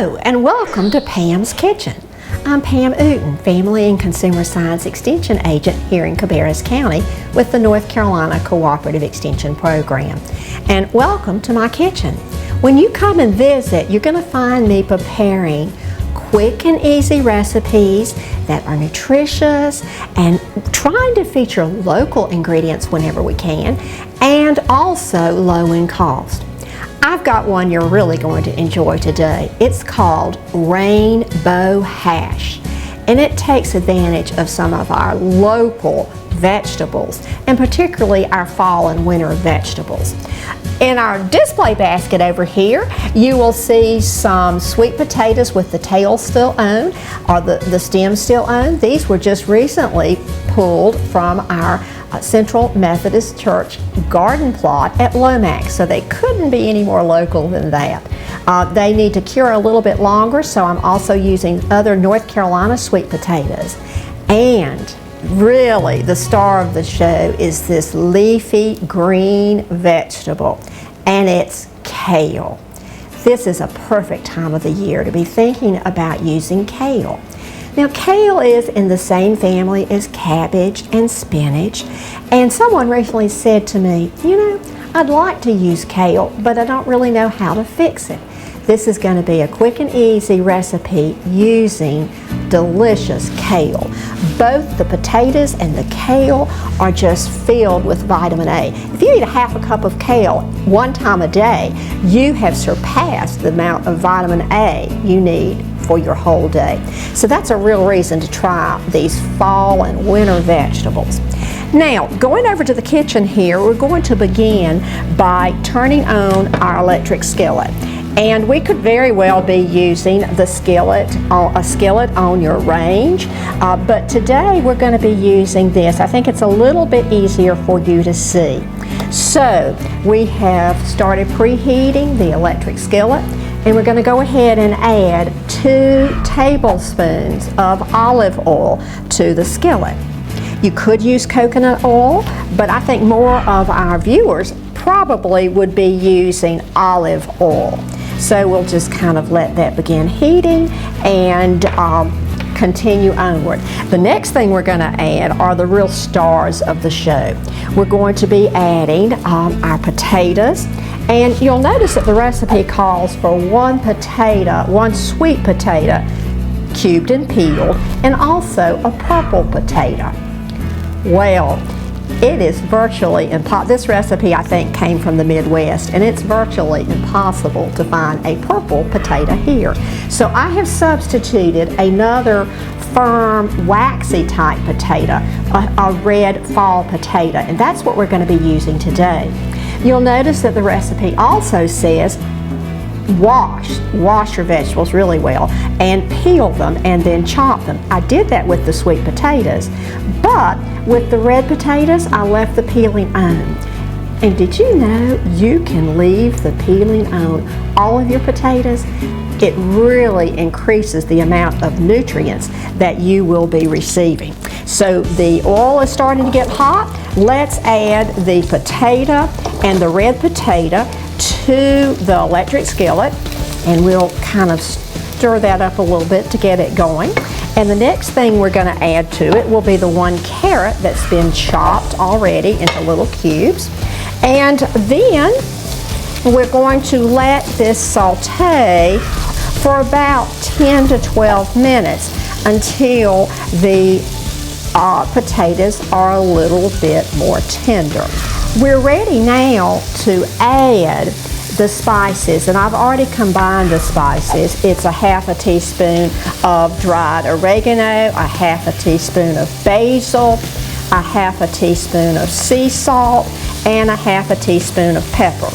Hello and welcome to Pam's Kitchen. I'm Pam Uten, Family and Consumer Science Extension Agent here in Cabarrus County with the North Carolina Cooperative Extension Program. And welcome to my kitchen. When you come and visit, you're going to find me preparing quick and easy recipes that are nutritious and trying to feature local ingredients whenever we can, and also low in cost. I've got one you're really going to enjoy today. It's called Rainbow Hash, and it takes advantage of some of our local vegetables, and particularly our fall and winter vegetables. In our display basket over here, you will see some sweet potatoes with the tail still on, or the stem still on. These were just recently pulled from our Central Methodist Church garden plot at Lomax, so they couldn't be any more local than that. They need to cure a little bit longer, so I'm also using other North Carolina sweet potatoes. And really, the star of the show is this leafy green vegetable, and it's kale. This is a perfect time of the year to be thinking about using kale. Now, kale is in the same family as cabbage and spinach, and someone recently said to me, you know, I'd like to use kale, but I don't really know how to fix it. This is going to be a quick and easy recipe using delicious kale. Both the potatoes and the kale are just filled with vitamin A. If you eat a half a cup of kale one time a day, you have surpassed the amount of vitamin A you need for your whole day. So that's a real reason to try these fall and winter vegetables. Now, going over to the kitchen here, we're going to begin by turning on our electric skillet. And we could very well be using a skillet on your range, but today we're going to be using this. I think it's a little bit easier for you to see. So we have started preheating the electric skillet, and we're going to go ahead and add 2 tablespoons of olive oil to the skillet. You could use coconut oil, but I think more of our viewers probably would be using olive oil. So we'll just kind of let that begin heating and continue onward. The next thing we're going to add are the real stars of the show. We're going to be adding our potatoes, and you'll notice that the recipe calls for 1 sweet potato cubed and peeled, and also a purple potato. Well, it is virtually impossible. This recipe, I think, came from the Midwest, and it's virtually impossible to find a purple potato here. So I have substituted another firm, waxy type potato, a red fall potato, and that's what we're going to be using today. You'll notice that the recipe also says wash your vegetables really well and peel them and then chop them. I did that with the sweet potatoes, but with the red potatoes I left the peeling on. And did you know you can leave the peeling on all of your potatoes? It really increases the amount of nutrients that you will be receiving. So the oil is starting to get hot. Let's add the potato and the red potato to the electric skillet, and we'll kind of stir that up a little bit to get it going. And the next thing we're going to add to it will be the 1 carrot that's been chopped already into little cubes. And then we're going to let this saute for about 10 to 12 minutes until the potatoes are a little bit more tender. We're ready now to add the spices, and I've already combined the spices. It's a half a teaspoon of dried oregano, a half a teaspoon of basil, a half a teaspoon of sea salt, and a half a teaspoon of pepper.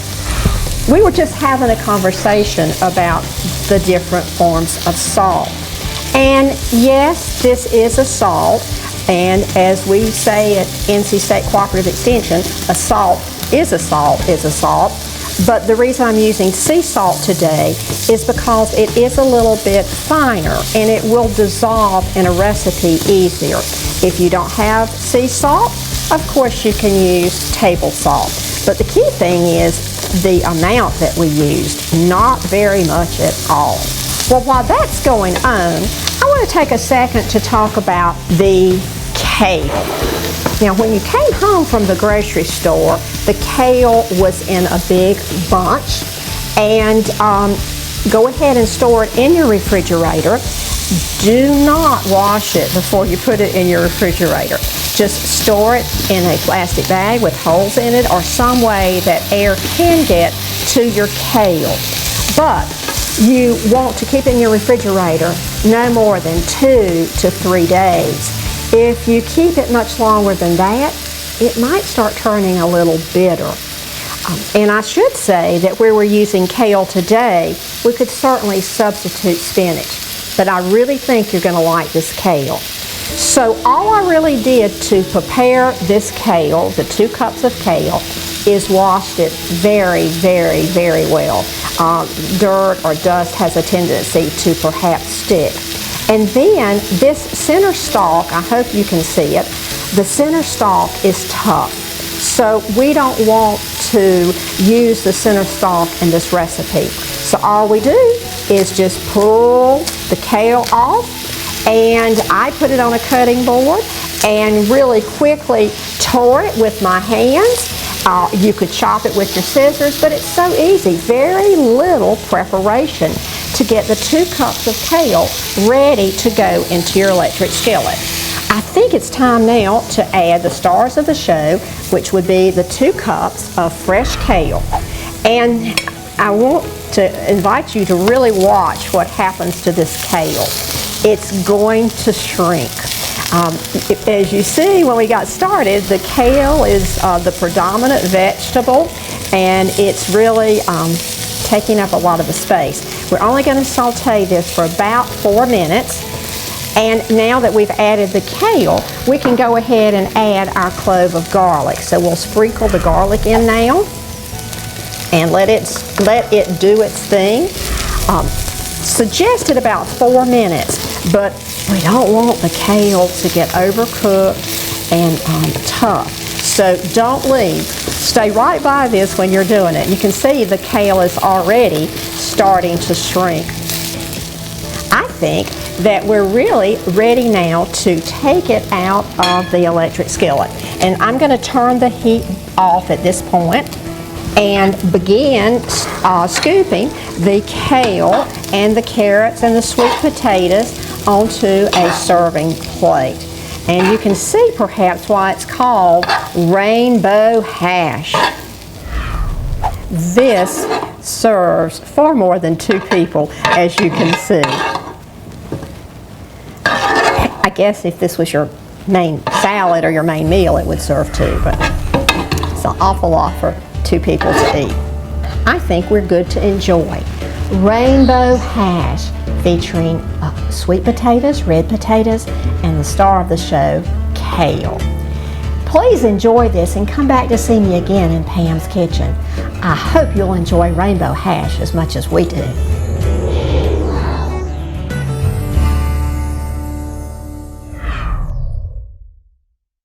We were just having a conversation about the different forms of salt. And yes, this is a salt. And as we say at NC State Cooperative Extension, a salt is a salt is a salt. But the reason I'm using sea salt today is because it is a little bit finer and it will dissolve in a recipe easier. If you don't have sea salt, of course you can use table salt. But the key thing is the amount that we used, not very much at all. Well, while that's going on, I want to take a second to talk about the kale. Now, when you came home from the grocery store, the kale was in a big bunch, and go ahead and store it in your refrigerator. Do not wash it before you put it in your refrigerator. Just store it in a plastic bag with holes in it or some way that air can get to your kale. But you want to keep it in your refrigerator no more than 2 to 3 days. If you keep it much longer than that, it might start turning a little bitter. And I should say that where we're using kale today, we could certainly substitute spinach. But I really think you're going to like this kale. So all I really did to prepare this kale, the 2 cups of kale, is washed it very, very, very well. Dirt or dust has a tendency to perhaps stick. And then this center stalk, I hope you can see it, the center stalk is tough. So we don't want to use the center stalk in this recipe. So all we do is just pull the kale off, and I put it on a cutting board and really quickly tore it with my hands. You could chop it with your scissors, but it's so easy. Very little preparation to get the 2 cups of kale ready to go into your electric skillet. I think it's time now to add the stars of the show, which would be the 2 cups of fresh kale. And I want to invite you to really watch what happens to this kale. It's going to shrink. As you see, when we got started, the kale is the predominant vegetable, and it's really taking up a lot of the space. We're only going to saute this for about 4 minutes. And now that we've added the kale, we can go ahead and add our clove of garlic. So we'll sprinkle the garlic in now and let it do its thing. Suggested about 4 minutes, but we don't want the kale to get overcooked and tough. So don't leave. Stay right by this when you're doing it. You can see the kale is already starting to shrink. I think that we're really ready now to take it out of the electric skillet. And I'm going to turn the heat off at this point and begin scooping the kale and the carrots and the sweet potatoes onto a serving plate. And you can see perhaps why it's called rainbow hash. This serves far more than 2 people, as you can see. I guess if this was your main salad or your main meal, it would serve 2, but it's an awful lot for 2 people to eat. I think we're good to enjoy. Rainbow hash featuring sweet potatoes, red potatoes, and the star of the show, kale. Please enjoy this and come back to see me again in Pam's Kitchen. I hope you'll enjoy rainbow hash as much as we do.